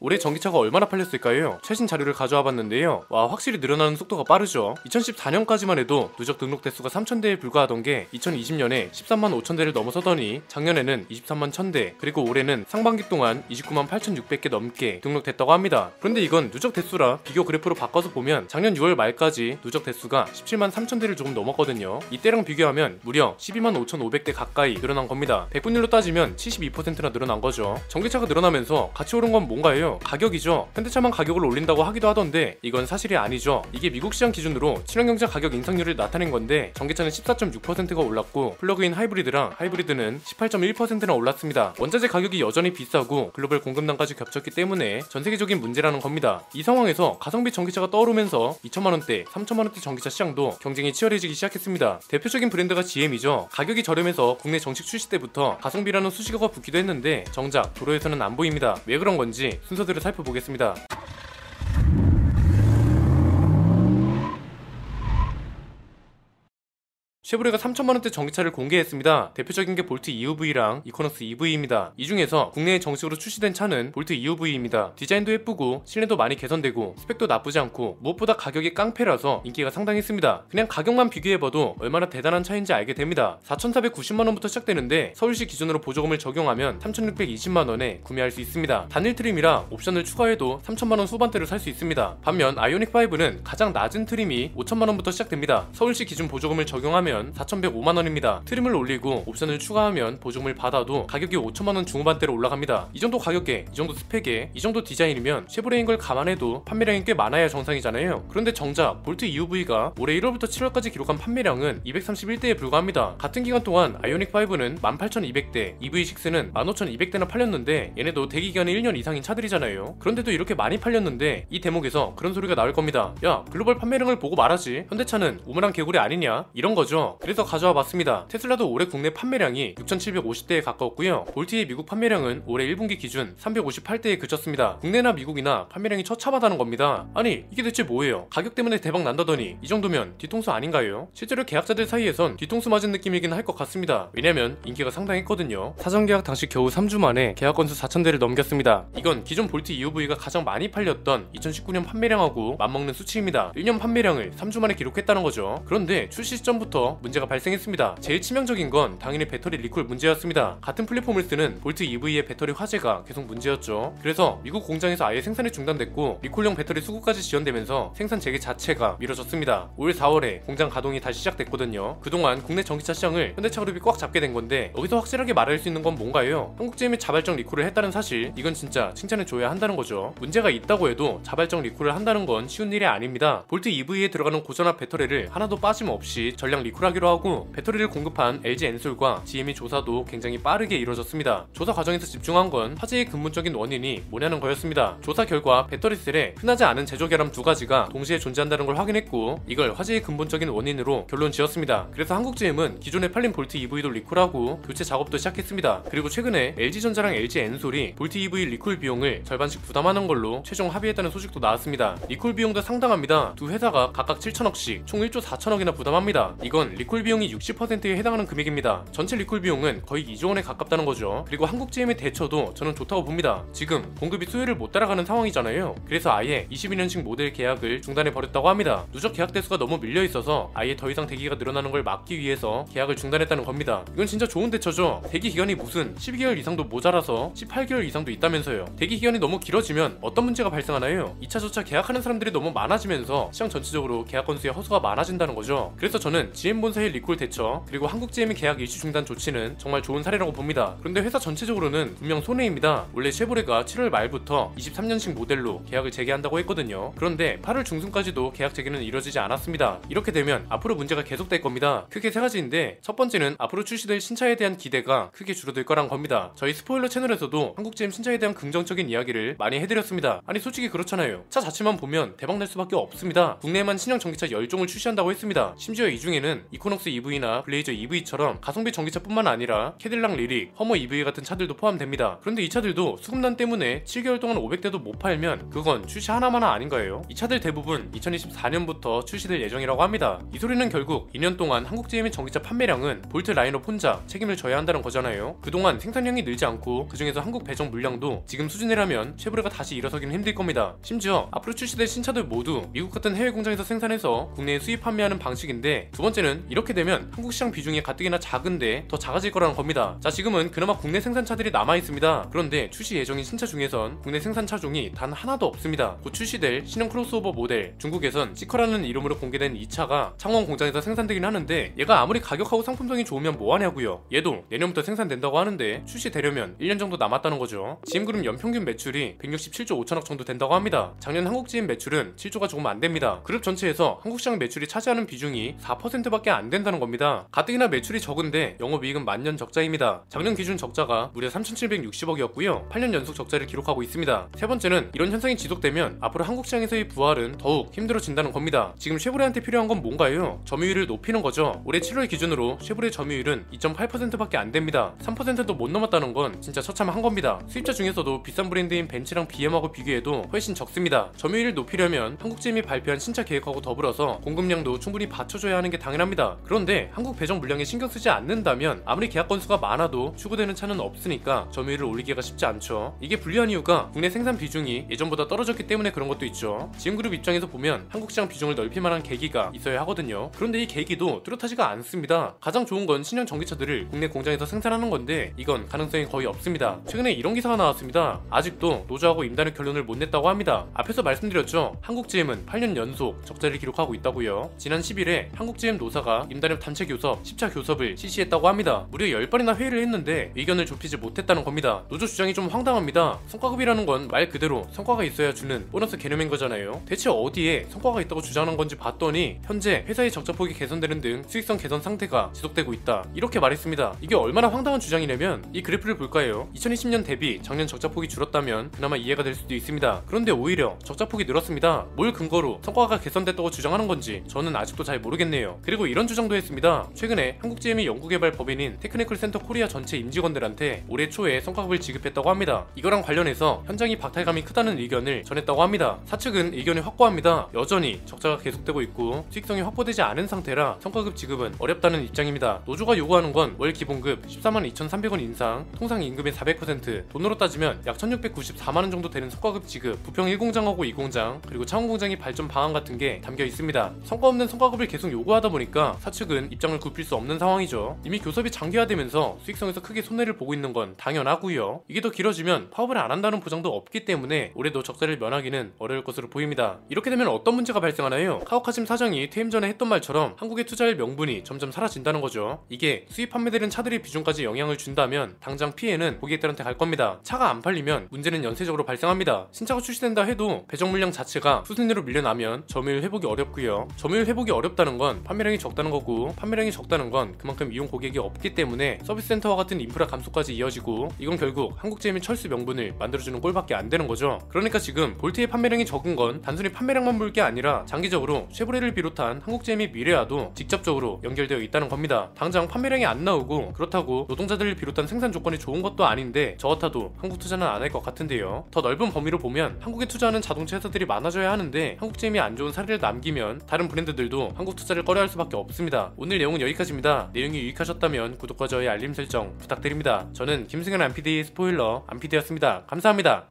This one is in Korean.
올해 전기차가 얼마나 팔렸을까요? 최신 자료를 가져와 봤는데요. 와, 확실히 늘어나는 속도가 빠르죠. 2014년까지만 해도 누적 등록 대수가 3,000대에 불과하던 게 2020년에 13만 5천 대를 넘어서더니 작년에는 23만 1,000대, 그리고 올해는 상반기 동안 29만 8,600개 넘게 등록됐다고 합니다. 그런데 이건 누적 대수라 비교 그래프로 바꿔서 보면 작년 6월 말까지 누적 대수가 17만 3,000대를 조금 넘었거든요. 이때랑 비교하면 무려 12만 5,500대 가까이 늘어난 겁니다. 백분율로 따지면 72%나 늘어난 거죠. 전기차가 늘어나면서 같이 오른 건 뭔가요? 가격이죠. 현대차만 가격을 올린다고 하기도 하던데 이건 사실이 아니죠. 이게 미국 시장 기준으로 친환경차 가격 인상률을 나타낸 건데, 전기차는 14.6%가 올랐고 플러그인 하이브리드랑 하이브리드는 18.1%나 올랐습니다. 원자재 가격이 여전히 비싸고 글로벌 공급난까지 겹쳤기 때문에 전세계적인 문제라는 겁니다. 이 상황에서 가성비 전기차가 떠오르면서 2천만원대, 3천만원대 전기차 시장도 경쟁이 치열해지기 시작했습니다. 대표적인 브랜드가 GM이죠. 가격이 저렴해서 국내 정식 출시 때부터 가성비라는 수식어가 붙기도 했는데 정작 도로에서는 안 보입니다. 왜 그런 건지 순서대로 살펴보겠습니다. 쉐보레가 3천만원대 전기차를 공개했습니다. 대표적인 게 볼트 EUV랑 이코너스 EV입니다. 이 중에서 국내에 정식으로 출시된 차는 볼트 EUV입니다. 디자인도 예쁘고 실내도 많이 개선되고 스펙도 나쁘지 않고 무엇보다 가격이 깡패라서 인기가 상당했습니다. 그냥 가격만 비교해봐도 얼마나 대단한 차인지 알게 됩니다. 4,490만원부터 시작되는데 서울시 기준으로 보조금을 적용하면 3,620만원에 구매할 수 있습니다. 단일 트림이라 옵션을 추가해도 3천만원 후반대로 살 수 있습니다. 반면 아이오닉5는 가장 낮은 트림이 5천만원부터 시작됩니다. 서울시 기준 보조금을 적용하면 4,105만원입니다. 트림을 올리고 옵션을 추가하면 보조금을 받아도 가격이 5천만원 중후반대로 올라갑니다. 이 정도 가격에, 이 정도 스펙에, 이 정도 디자인이면 쉐보레인 걸 감안해도 판매량이 꽤 많아야 정상이잖아요. 그런데 정작 볼트 EUV가 올해 1월부터 7월까지 기록한 판매량은 231대에 불과합니다. 같은 기간 동안 아이오닉5는 18,200대, EV6는 15,200대나 팔렸는데 얘네도 대기기간이 1년 이상인 차들이잖아요. 그런데도 이렇게 많이 팔렸는데 이 대목에서 그런 소리가 나올 겁니다. 야, 글로벌 판매량을 보고 말하지, 현대차는 우물안 개구리 아니냐, 이런 거죠. 그래서 가져와 봤습니다. 테슬라도 올해 국내 판매량이 6,750대에 가까웠고요. 볼트의 미국 판매량은 올해 1분기 기준 358대에 그쳤습니다. 국내나 미국이나 판매량이 처참하다는 겁니다. 아니, 이게 대체 뭐예요? 가격 때문에 대박 난다더니 이 정도면 뒤통수 아닌가요? 실제로 계약자들 사이에선 뒤통수 맞은 느낌이긴 할 것 같습니다. 왜냐면 인기가 상당했거든요. 사전 계약 당시 겨우 3주 만에 계약 건수 4,000대를 넘겼습니다. 이건 기존 볼트 EUV가 가장 많이 팔렸던 2019년 판매량하고 맞먹는 수치입니다. 1년 판매량을 3주 만에 기록했다는 거죠. 그런데 출시 시점부터 문제가 발생했습니다. 제일 치명적인 건 당연히 배터리 리콜 문제였습니다. 같은 플랫폼을 쓰는 볼트 EV의 배터리 화재가 계속 문제였죠. 그래서 미국 공장에서 아예 생산이 중단됐고 리콜용 배터리 수급까지 지연되면서 생산 재개 자체가 미뤄졌습니다. 올 4월에 공장 가동이 다시 시작됐거든요. 그동안 국내 전기차 시장을 현대차그룹이 꽉 잡게 된 건데 여기서 확실하게 말할 수 있는 건 뭔가요? 한국제임이 자발적 리콜을 했다는 사실, 이건 진짜 칭찬해줘야 한다는 거죠. 문제가 있다고 해도 자발적 리콜을 한다는 건 쉬운 일이 아닙니다. 볼트 EV에 들어가는 고전압 배터리를 하나도 빠짐없이 전량 리콜하기로 하고 배터리를 공급한 LG 엔솔과 GM이 조사도 굉장히 빠르게 이루어졌습니다. 조사 과정에서 집중한 건 화재의 근본적인 원인이 뭐냐는 거였습니다. 조사 결과 배터리셀에 흔하지 않은 제조 결함 두 가지가 동시에 존재한다는 걸 확인했고 이걸 화재의 근본적인 원인으로 결론 지었습니다. 그래서 한국GM은 기존에 팔린 볼트 EV도 리콜하고 교체 작업도 시작했습니다. 그리고 최근에 LG전자랑 LG 엔솔이 볼트 EV 리콜 비용을 절반씩 부담하는 걸로 최종 합의했다는 소식도 나왔습니다. 리콜 비용도 상당합니다. 두 회사가 각각 7천억씩 총 1조 4천억이나 부담합니다. 이건 리콜 비용이 60%에 해당하는 금액입니다. 전체 리콜 비용은 거의 2조 원에 가깝다는 거죠. 그리고 한국GM의 대처도 저는 좋다고 봅니다. 지금 공급이 수요를 못 따라가는 상황이잖아요. 그래서 아예 22년식 모델 계약을 중단해 버렸다고 합니다. 누적 계약 대수가 너무 밀려 있어서 아예 더 이상 대기가 늘어나는 걸 막기 위해서 계약을 중단했다는 겁니다. 이건 진짜 좋은 대처죠. 대기 기간이 무슨 12개월 이상도 모자라서 18개월 이상도 있다면서요. 대기 기간이 너무 길어지면 어떤 문제가 발생하나요? 2차 저차 계약하는 사람들이 너무 많아지면서 시장 전체적으로 계약 건수의 허수가 많아진다는 거죠. 그래서 저는 GM 본사의 리콜 대처 그리고 한국GM의 계약 일시 중단 조치는 정말 좋은 사례라고 봅니다. 그런데 회사 전체적으로는 분명 손해입니다. 원래 쉐보레가 7월 말부터 23년식 모델로 계약을 재개한다고 했거든요. 그런데 8월 중순까지도 계약 재개는 이뤄지지 않았습니다. 이렇게 되면 앞으로 문제가 계속될 겁니다. 크게 세 가지인데 첫 번째는 앞으로 출시될 신차에 대한 기대가 크게 줄어들 거란 겁니다. 저희 스포일러 채널에서도 한국GM 신차에 대한 긍정적인 이야기를 많이 해드렸습니다. 아니 솔직히 그렇잖아요. 차 자체만 보면 대박날 수밖에 없습니다. 국내에만 신형 전기차 10종을 출시한다고 했습니다. 심지어 이 중에는 이코넉스 EV나 블레이저 EV처럼 가성비 전기차뿐만 아니라 캐딜락 리릭, 허머 EV 같은 차들도 포함됩니다. 그런데 이 차들도 수급난 때문에 7개월 동안 500대도 못 팔면 그건 출시 하나마나 아닌 거예요. 이 차들 대부분 2024년부터 출시될 예정이라고 합니다. 이 소리는 결국 2년 동안 한국 GM의 전기차 판매량은 볼트 라인업 혼자 책임을 져야 한다는 거잖아요. 그동안 생산량이 늘지 않고 그중에서 한국 배정 물량도 지금 수준이라면 쉐보레가 다시 일어서기는 힘들 겁니다. 심지어 앞으로 출시될 신차들 모두 미국 같은 해외 공장에서 생산해서 국내에 수입 판매하는 방식인데, 두 번째는 이렇게 되면 한국 시장 비중이 가뜩이나 작은데 더 작아질 거라는 겁니다. 자, 지금은 그나마 국내 생산차들이 남아있습니다. 그런데 출시 예정인 신차 중에선 국내 생산 차종이 단 하나도 없습니다. 곧 출시될 신형 크로스오버 모델, 중국에선 시커라는 이름으로 공개된 이 차가 창원 공장에서 생산되긴 하는데 얘가 아무리 가격하고 상품성이 좋으면 뭐하냐고요. 얘도 내년부터 생산된다고 하는데 출시되려면 1년 정도 남았다는 거죠. GM그룹 연평균 매출이 167조 5천억 정도 된다고 합니다. 작년 한국 GM 매출은 7조가 조금 안 됩니다. 그룹 전체에서 한국 시장 매출이 차지하는 비중이 4%밖에 안 된다는 겁니다. 가뜩이나 매출이 적은데 영업이익은 만년 적자입니다. 작년 기준 적자가 무려 3,760억이었고요. 8년 연속 적자를 기록하고 있습니다. 세 번째는 이런 현상이 지속되면 앞으로 한국 시장에서의 부활은 더욱 힘들어진다는 겁니다. 지금 쉐보레한테 필요한 건 뭔가요? 점유율을 높이는 거죠. 올해 7월 기준으로 쉐보레 점유율은 2.8%밖에 안 됩니다. 3%도 못 넘었다는 건 진짜 처참한 겁니다. 수입차 중에서도 비싼 브랜드인 벤츠랑 BM하고 비교해도 훨씬 적습니다. 점유율을 높이려면 한국 GM이 발표한 신차 계획하고 더불어서 공급량도 충분히 받쳐줘야 하는 게 당연합니다. 그런데 한국 배정 물량에 신경 쓰지 않는다면 아무리 계약 건수가 많아도 추구되는 차는 없으니까 점유율을 올리기가 쉽지 않죠. 이게 불리한 이유가 국내 생산 비중이 예전보다 떨어졌기 때문에 그런 것도 있죠. GM그룹 입장에서 보면 한국 시장 비중을 넓힐 만한 계기가 있어야 하거든요. 그런데 이 계기도 뚜렷하지가 않습니다. 가장 좋은 건 신형 전기차들을 국내 공장에서 생산하는 건데 이건 가능성이 거의 없습니다. 최근에 이런 기사가 나왔습니다. 아직도 노조하고 임단의 결론을 못 냈다고 합니다. 앞에서 말씀드렸죠. 한국 GM은 8년 연속 적자를 기록하고 있다고요. 지난 10일에 한국 GM 노사가 임단협 단체 교섭 10차 교섭을 실시했다고 합니다. 무려 10번이나 회의를 했는데 의견을 좁히지 못했다는 겁니다. 노조 주장이 좀 황당합니다. 성과급이라는 건 말 그대로 성과가 있어야 주는 보너스 개념인 거잖아요. 대체 어디에 성과가 있다고 주장하는 건지 봤더니 현재 회사의 적자폭이 개선되는 등 수익성 개선 상태가 지속되고 있다, 이렇게 말했습니다. 이게 얼마나 황당한 주장이냐면 이 그래프를 볼까요? 2020년 대비 작년 적자폭이 줄었다면 그나마 이해가 될 수도 있습니다. 그런데 오히려 적자폭이 늘었습니다. 뭘 근거로 성과가 개선됐다고 주장하는 건지 저는 아직도 잘 모르겠네요. 그리고 이런 주장도 했습니다. 최근에 한국 GM이 연구개발 법인인 테크니컬 센터 코리아 전체 임직원들한테 올해 초에 성과급을 지급했다고 합니다. 이거랑 관련해서 현장이 박탈감이 크다는 의견을 전했다고 합니다. 사측은 의견이 확고합니다. 여전히 적자가 계속되고 있고 수익성이 확보되지 않은 상태라 성과급 지급은 어렵다는 입장입니다. 노조가 요구하는 건 월 기본급 142,300원 인상, 통상 임금의 400%, 돈으로 따지면 약 1,694만원 정도 되는 성과급 지급, 부평 1공장하고 2공장, 그리고 창원 공장의 발전 방안 같은 게 담겨 있습니다. 성과 없는 성과급을 계속 요구하다 보니까 사측은 입장을 굽힐 수 없는 상황이죠. 이미 교섭이 장기화되면서 수익성에서 크게 손해를 보고 있는 건 당연하고요. 이게 더 길어지면 파업을 안 한다는 보장도 없기 때문에 올해도 적자를 면하기는 어려울 것으로 보입니다. 이렇게 되면 어떤 문제가 발생하나요? 카오카심 사장이 퇴임 전에 했던 말처럼 한국에 투자할 명분이 점점 사라진다는 거죠. 이게 수입 판매되는 차들의 비중까지 영향을 준다면 당장 피해는 고객들한테 갈 겁니다. 차가 안 팔리면 문제는 연쇄적으로 발생합니다. 신차가 출시된다 해도 배정 물량 자체가 수순위로 밀려나면 점유율 회복이 어렵고요. 점유율 회복이 어렵다는 건 판매량이 적다는 거고, 판매량이 적다는 건 그만큼 이용 고객이 없기 때문에 서비스 센터와 같은 인프라 감소까지 이어지고, 이건 결국 한국 GM의 철수 명분을 만들어주는 꼴밖에 안 되는 거죠. 그러니까 지금 볼트의 판매량이 적은 건 단순히 판매량만 볼 게 아니라 장기적으로 쉐보레를 비롯한 한국 GM의 미래와도 직접적으로 연결되어 있다는 겁니다. 당장 판매량이 안 나오고 그렇다고 노동자들을 비롯한 생산 조건이 좋은 것도 아닌데 저 같아도 한국 투자는 안 할 것 같은데요. 더 넓은 범위로 보면 한국에 투자하는 자동차 회사들이 많아져야 하는데 한국 GM이 안 좋은 사례를 남기면 다른 브랜드들도 한국 투자를 꺼려할 수밖에 없습니다. 오늘 내용은 여기까지입니다. 내용이 유익하셨다면 구독과 좋아요, 알림 설정 부탁드립니다. 저는 김승현 안PD의 스포일러 안PD였습니다. 감사합니다.